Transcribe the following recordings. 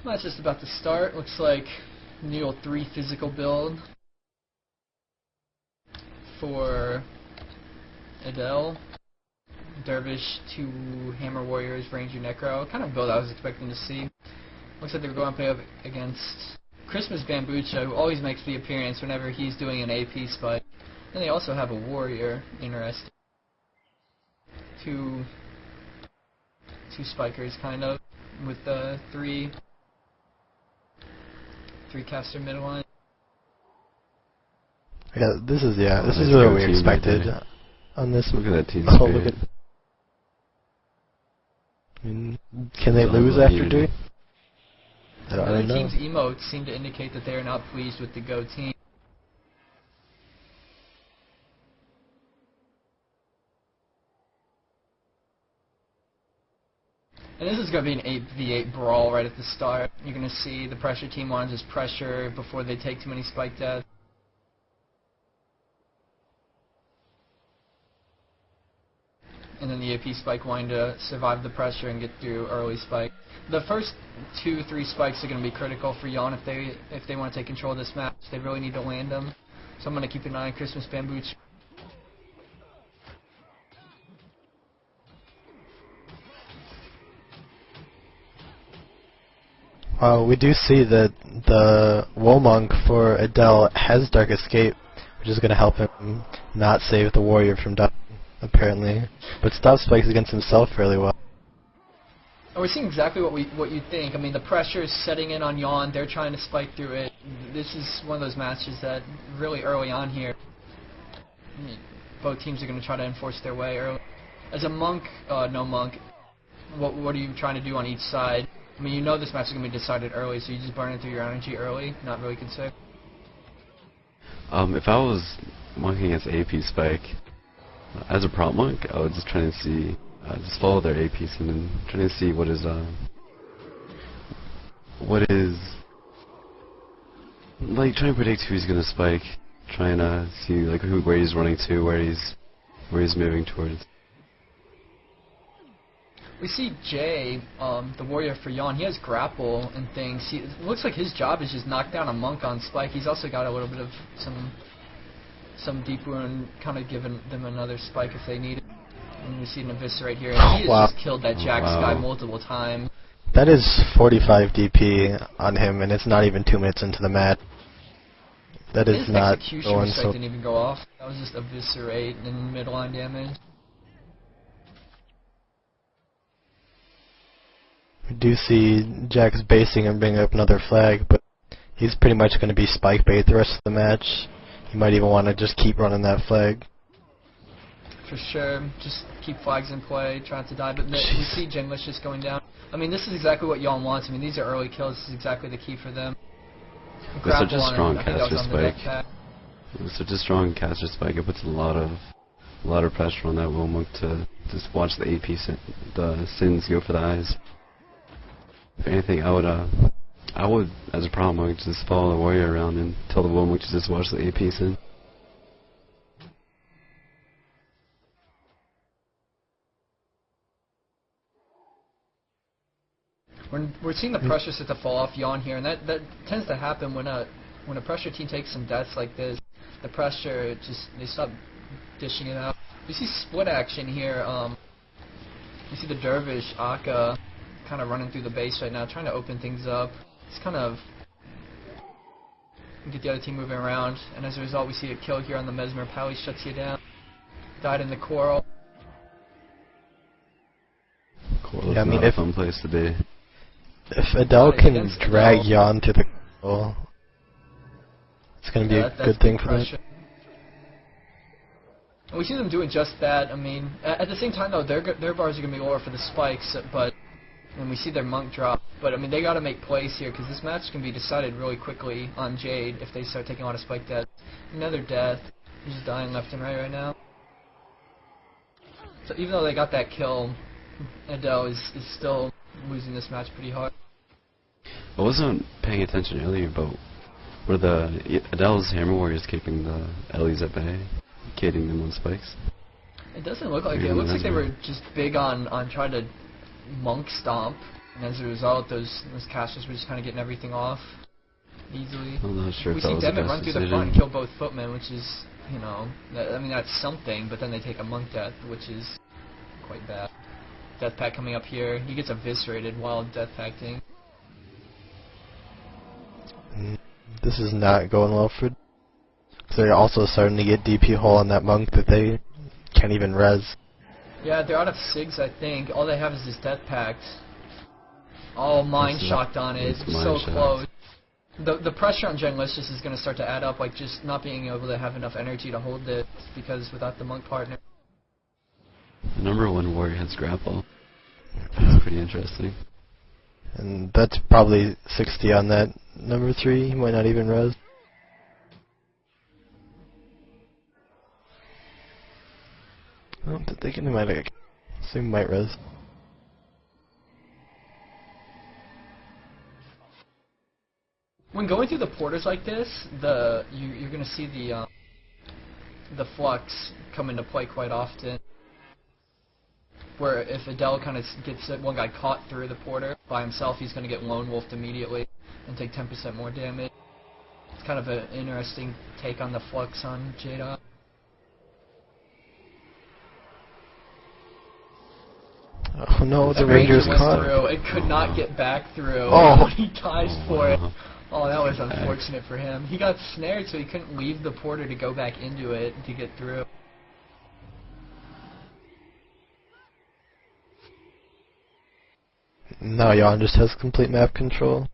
Match just about to start. Looks like Neil 3 physical build for Edel. Dervish, 2 Hammer Warriors, Ranger Necro. Kind of build I was expecting to see. Looks like they're going to play up against Christmas Bambucha, who always makes the appearance whenever he's doing an AP spike. And they also have a Warrior, interesting. Two spikers, kind of, with the 3 caster midline. Yeah, this is what we expected on this. Look at that team Look spirit. at, I mean, can they lose after doing? I The don't know. team's emotes seem to indicate that they are not pleased with the Go team. And this is going to be an 8v8 brawl right at the start. You're going to see the pressure team want to just pressure before they take too many spike deaths. And then the AP spike wanting to survive the pressure and get through early spike. The first 2-3 spikes are going to be critical for Yawn if they want to take control of this match. They really need to land them. So I'm going to keep an eye on Christmas Bambucha. We do see that the Womonk for Edel has Dark Escape, which is going to help him not save the Warrior from dying, apparently. But stops spikes against himself fairly well. And we're seeing exactly what you think. I mean, the pressure is setting in on Yawn. They're trying to spike through it. This is one of those matches that really early on here, both teams are going to try to enforce their way early. As a monk, no monk, what are you trying to do on each side? I mean, you know this match is going to be decided early, so you just burn it through your energy early, not really concerned. If I was monking against AP Spike, as a prop monk, I would just try to see, just follow their AP scheme and trying to see what is, like, trying to predict who's going to spike, trying to see, like, where he's running to, where he's moving towards. We see Jade, the warrior for Yawn, he has grapple and things. It looks like his job is just knock down a monk on spike. He's also got a little bit of some deep wound, kind of giving them another spike if they need it. And we see an eviscerate here, and he has just killed that Jack Sky multiple times. That is 45 DP on him, and it's not even 2 minutes into the match. That is not going so. Didn't even go off. That was just eviscerate and midline damage. We do see Jack's basing and bringing up another flag, but he's pretty much going to be spike bait the rest of the match. He might even want to just keep running that flag. For sure, just keep flags in play, try not to die, but we see Jinglish just going down. I mean, this is exactly what Yawn wants. I mean, these are early kills. This is exactly the key for them. With such a strong caster spike, with such a strong caster spike, it puts a lot of pressure on that Wilmuk to just watch the AP the sins go for the eyes. If anything, I would, as a problem monk, just follow the warrior around and tell the Wilmuk to just watch the AP sin. We're seeing the pressure start to fall off Yawn here, and that tends to happen when a pressure team takes some deaths like this. The pressure they stop dishing it out. We see split action here. You see the Dervish Akka kind of running through the base right now, trying to open things up. It's kind of get the other team moving around, and as a result, we see a kill here on the Mesmer. Pally shuts you down. Died in the Coral. Coral's not a fun place to be. If Edel can drag Yawn to the goal, it's going to be a good thing for them. And we see them doing just that. I mean, at the same time though, their bars are going to be lower for the spikes, and we see their monk drop. But I mean, they got to make plays here because this match can be decided really quickly on Jade if they start taking a lot of spike deaths. Another death. He's just dying left and right now. So even though they got that kill, Edel is still losing this match pretty hard. I wasn't paying attention earlier, but were the Edel's Hammer Warriors keeping the Ellies at bay, kitting them on spikes? It doesn't look like it. It looks like they were just big on trying to monk stomp And as a result, those casters were just kind of getting everything off easily. I'm not sure We if see that was the Demet best run through the decision. front and kill both footmen, which is, you know, I mean that's something, but then they take a monk death, which is quite bad. Death pack coming up here. He gets eviscerated while death packing. This is not going well for... They're also starting to get DP hole on that monk that they can't even res. Yeah, they're out of SIGs, I think. All they have is this death pact. Oh, mind shocked on it. So close. The pressure on Genlicious is going to start to add up, like just not being able to have enough energy to hold it, because without the monk partner. The number 1 warrior has grapple. That's pretty interesting. And that's probably 60 on that number 3. He might not even res. Oh, did they get him? So he might res. When going through the porters like this, you're going to see the flux come into play quite often. Where if edel kind of gets one guy caught through the porter by himself, he's going to get lone wolfed immediately and take 10% more damage. It's kind of an interesting take on the flux on Jade. Oh no, the Ranger Ranger's went caught. through. It could not get back through. Oh. He dies for it. Oh, that was unfortunate for him. He got snared, so he couldn't leave the porter to go back into it to get through. Now Yawn just has complete map control.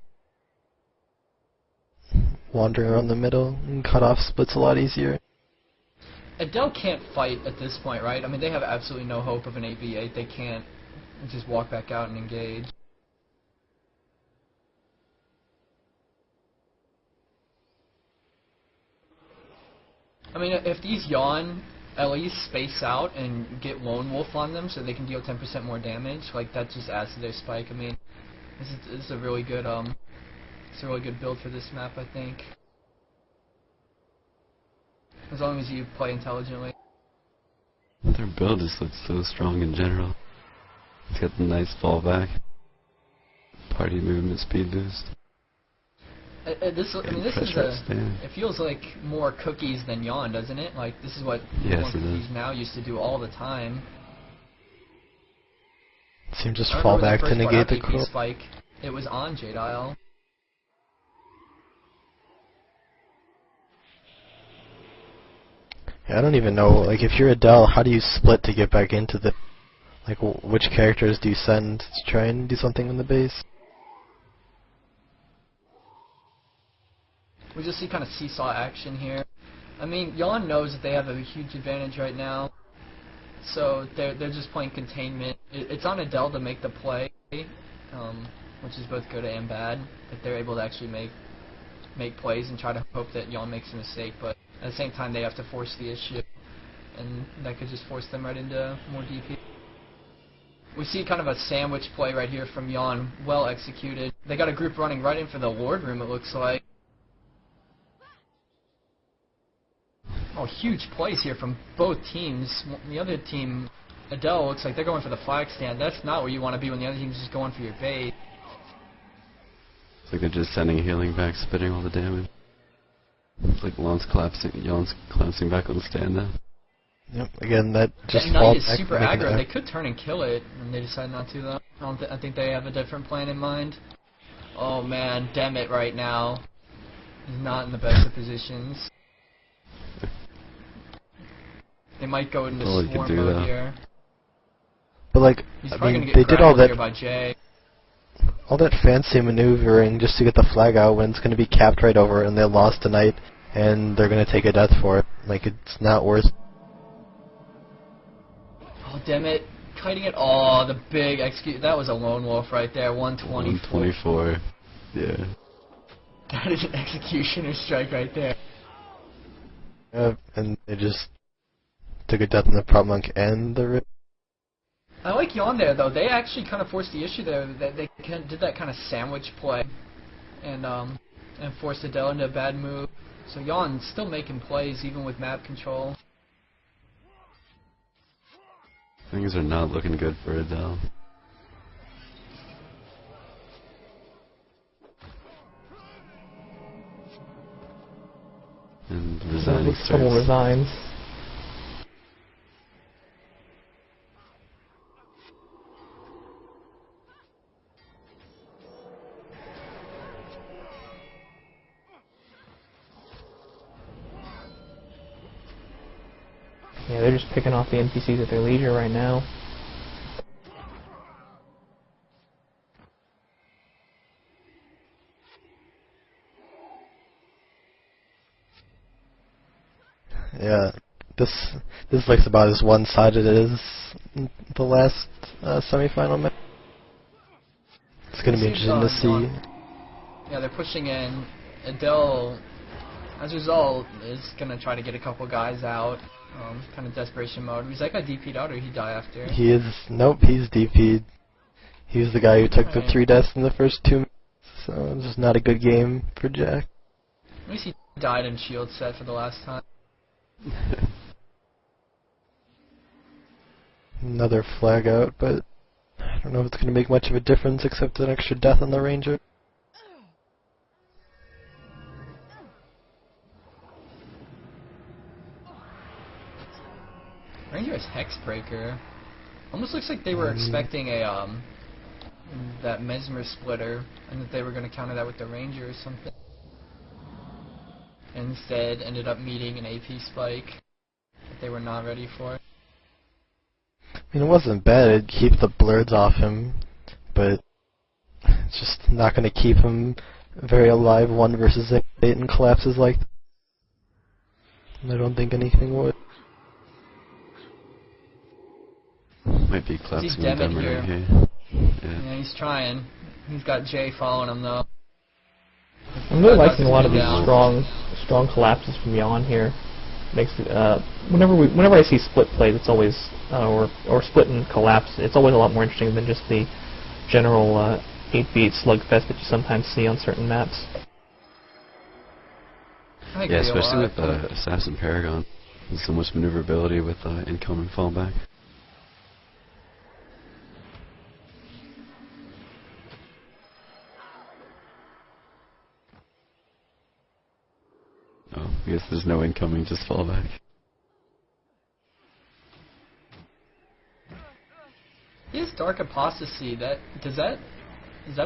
Wandering around the middle and cut off splits a lot easier. edel can't fight at this point, right? I mean, they have absolutely no hope of an 8v8. They can't just walk back out and engage. I mean, if these yawn at least space out and get lone wolf on them so they can deal 10% more damage, like that just adds to their spike. I mean, this is a really good it's a really good build for this map, I think. As long as you play intelligently. Their build just looks so strong in general. It's got the nice fallback. Party movement speed boost. It feels like more cookies than yawn, doesn't it? Like this is what cookies now used to do all the time. Seem just fall back to negate the cool spike. It was on Jade. I don't even know. Like if you're edel, how do you split to get back into the? Like which characters do you send to try and do something in the base? We just see kind of seesaw action here. I mean, yawn knows that they have a huge advantage right now, so they're just playing containment. It's on edel to make the play, which is both good and bad. That they're able to actually make plays and try to hope that yawn makes a mistake, but at the same time they have to force the issue, and that could just force them right into more DP. We see kind of a sandwich play right here from yawn, well executed. They got a group running right in for the Lord room, it looks like. Oh, huge plays here from both teams. The other team, edel, looks like they're going for the flag stand. That's not where you want to be when the other team's just going for your bait. It's like they're just sending healing back, spitting all the damage. It's like yawn's collapsing back on the stand now. Yep, again, that just that falls knight is back super aggro. They could turn and kill it, and they decide not to, though. I think they have a different plan in mind. Oh, man, Demet right now is not in the best of positions. They might go into swarm mode here. But like, I mean, they did all that, by Jade. all that fancy maneuvering just to get the flag out when it's going to be capped right over, and they lost tonight, and they're going to take a death for it. Like, it's not worth. Oh, Demet, kiting it. Oh, the big execute. That was a lone wolf right there. 124. 124. Yeah. That is an executioner strike right there. And they just took a death in the prop monk and the rip. I like yawn there though. They actually kind of forced the issue there. That they did that kind of sandwich play, and forced edel into a bad move. So yawn's still making plays even with map control. Things are not looking good for edel. And resigning Someone resigns. Yeah, they're just picking off the NPCs at their leisure right now. Yeah, this looks about as one-sided as the last semifinal match. It's going to be interesting to see. Yeah, they're pushing in. Edel, as a result, is going to try to get a couple guys out. Kind of desperation mode. Was that guy DP'd out or did he die after? He is. Nope, he's DP'd. He was the guy who took the 3 deaths in the first 2 minutes, so it's just not a good game for Jack. At least he died in shield set for the last time. Another flag out, but I don't know if it's going to make much of a difference except an extra death on the Ranger. Ranger is Hexbreaker. Almost looks like they were expecting a that Mesmer splitter, and that they were going to counter that with the Ranger or something. Instead, ended up meeting an AP spike that they were not ready for. I mean, it wasn't bad. It'd keep the blurs off him, but it's just not going to keep him very alive 1 versus 8 and collapses like that. I don't think anything would. Might be collapsing He's with here. Right here. Yeah, he's trying. He's got Jay following him though. I'm really liking a lot of these strong collapses from Yawn here. Makes it, whenever I see split plays, it's always or split and collapse. It's always a lot more interesting than just the general 8-beat slugfest that you sometimes see on certain maps. Yeah, especially with Assassin Paragon. There's so much maneuverability with incoming fallback. Oh, I guess there's no incoming, just fallback. He has Dark Apostasy. Is that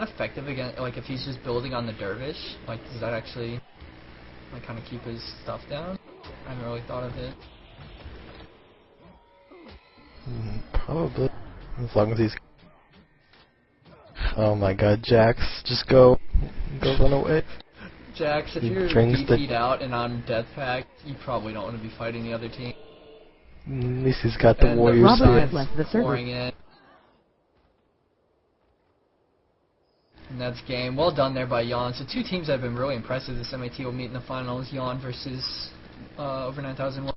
effective again? Like if he's just building on the Dervish, like does that actually like kind of keep his stuff down? I hadn't really thought of it. Probably, as long as he's. Oh my God, Jax, just go run away. Jax, if you're DP'd out and on Death Pact, you probably don't want to be fighting the other team. At least he's got the Warriors pouring in. And that's game. Well done there by Yawn. So 2 teams that have been really impressive this MAT will meet in the finals. Yawn versus over 9001.